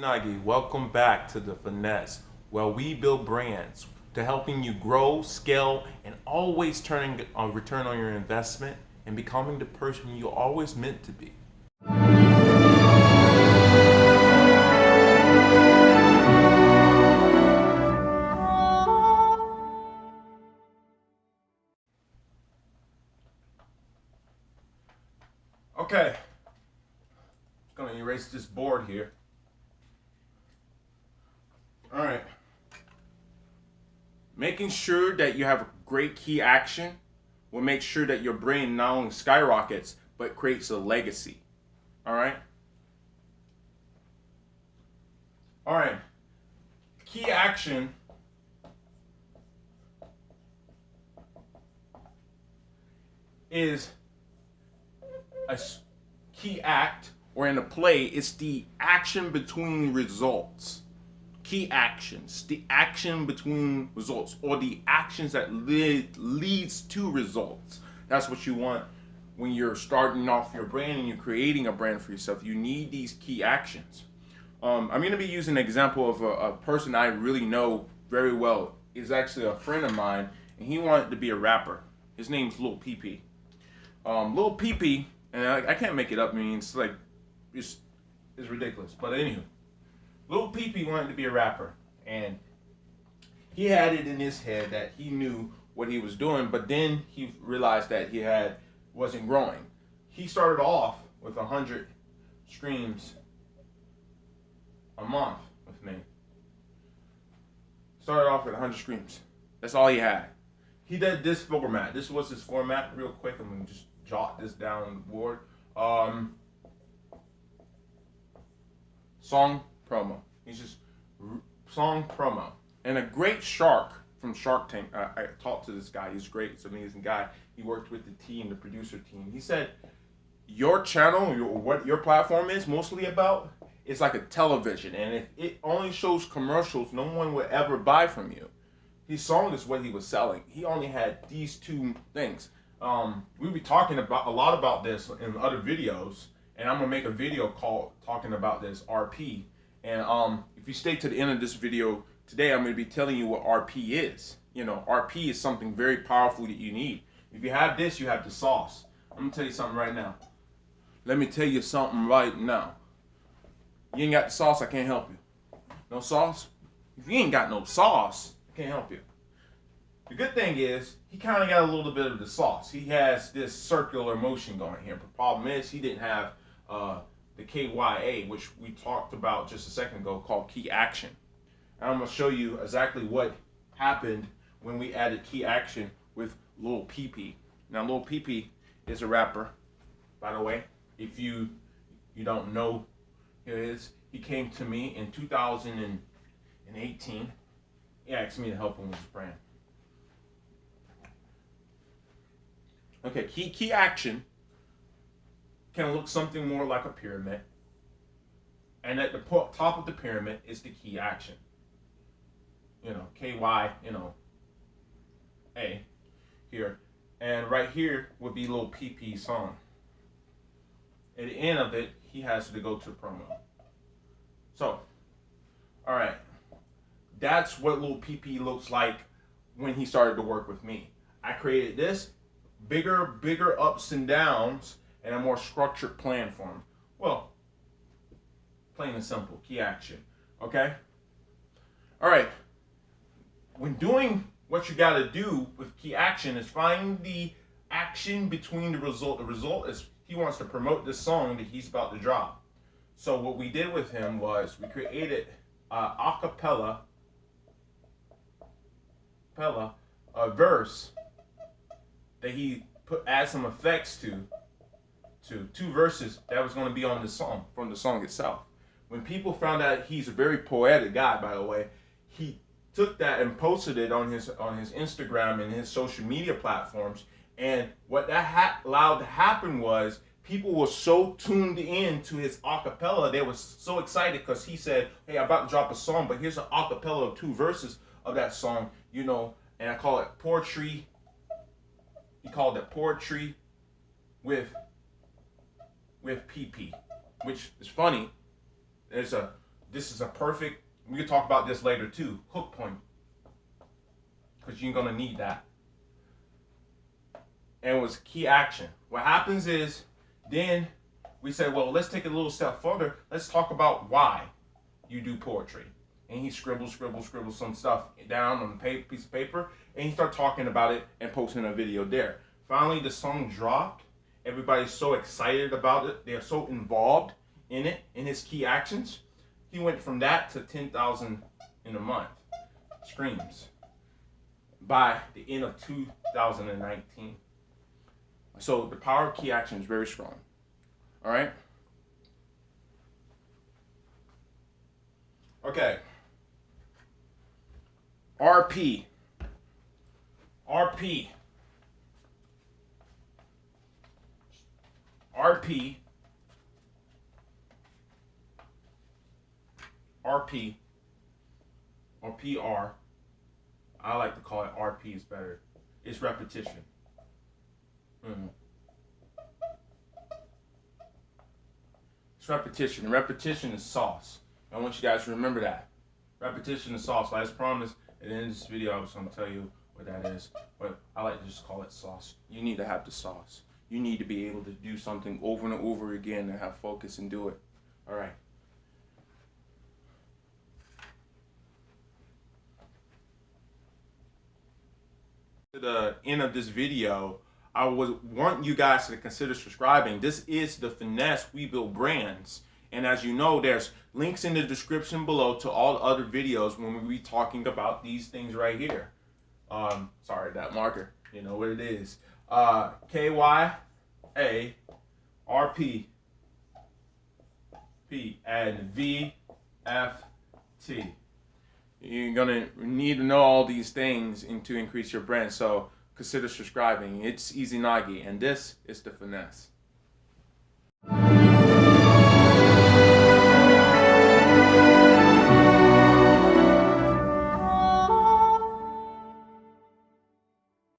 Nagi, welcome back to The Finesse, where we build brands to helping you grow, scale, and always turning a return on your investment and becoming the person you always meant to be. Okay, gonna erase this board here. All right, making sure that you have a great key action will make sure that your brain not only skyrockets but creates a legacy. All right. All right. Key action is a key act, or in a play, it's the action between results. Key actions, the action between results, or the actions that leads to results. That's what you want when you're starting off your brand and you're creating a brand for yourself. You need these key actions. I'm going to be using an example of a person I really know very well. He's actually a friend of mine, and he wanted to be a rapper. His name's Lil PP. Lil PP, and I can't make it up. I mean, it's like it's ridiculous. But anywho, Lil PP wanted to be a rapper, and he had it in his head that he knew what he was doing, but then he realized that he wasn't growing. He started off with 100 streams a month with me. Started off with 100 streams. That's all he had. He did this format. This was his format. Real quick, I'm gonna just jot this down on the board. Song promo. He's just song promo. And a great shark from Shark Tank. I talked to this guy. He's great. He's an amazing guy. He worked with the team, the producer team. He said, your channel, what your platform is mostly about, is like a television. And if it only shows commercials, no one would ever buy from you. His song is what he was selling. He only had these two things. We'll be talking about a lot about this in other videos, and I'm gonna make a video called talking about this RP. And if you stay to the end of this video today, I'm gonna be telling you what RP is. You know, RP is something very powerful that you need. If you have this, you have the sauce. I'm gonna tell you something right now. Let me tell you something right now. You ain't got the sauce, I can't help you. No sauce? If you ain't got no sauce, I can't help you. The good thing is, he kind of got a little bit of the sauce. He has this circular motion going here. But the problem is, he didn't have the KYA, which we talked about just a second ago, called key action. And I'm going to show you exactly what happened when we added key action with Lil PP. Now, Lil PP is a rapper, by the way. If you don't know who he is, he came to me in 2018. He asked me to help him with his brand. Okay, key action can look something more like a pyramid. And at the top of the pyramid is the key action. You know, KY, A here. And right here would be Lil PP's song. At the end of it, he has to go to promo. So, all right. That's what Lil PP looks like when he started to work with me. I created this bigger ups and downs and a more structured plan for him. Well, plain and simple, key action. Okay? All right. When doing what you got to do with key action is find the action between the result. The result is he wants to promote this song that he's about to drop. So what we did with him was we created a cappella verse that he add some effects to two verses that was going to be on the song, from the song itself. When people found out he's a very poetic guy, by the way, he took that and posted it on his Instagram and his social media platforms. And what that allowed to happen was people were so tuned in to his acapella, they were so excited because he said, "Hey, I'm about to drop a song, but here's an acapella of two verses of that song, and I call it poetry." He called it poetry with PP, which is funny. There's a this is a perfect, we can talk about this later too, hook point. Because you're going to need that. And it was key action. What happens is, then we say, well, let's take it a little step further. Let's talk about why you do poetry. And he scribbles some stuff down on a piece of paper, and he started talking about it and posting a video there. Finally, the song dropped. Everybody's so excited about it. They're so involved in it, in his key actions. He went from that to 10,000 in a month streams by the end of 2019. So the power of key action is very strong. All right? Okay. RP. RP. RP. RP. Or PR. I like to call it RP is better. It's repetition. It's repetition. And repetition is sauce. I want you guys to remember that. Repetition is sauce. As promised, at the end of this video, I was going to tell you what that is. But I like to just call it sauce. You need to have the sauce. You need to be able to do something over and over again and have focus and do it. All right. To the end of this video, I want you guys to consider subscribing. This is the Finesse We Build Brands. And as you know, there's links in the description below to all other videos when we be talking about these things right here. Sorry, that marker. You know what it is. KYARP and VFT. You're gonna need to know all these things to increase your brand. So consider subscribing. It's Easy Nagi, and this is the Finesse.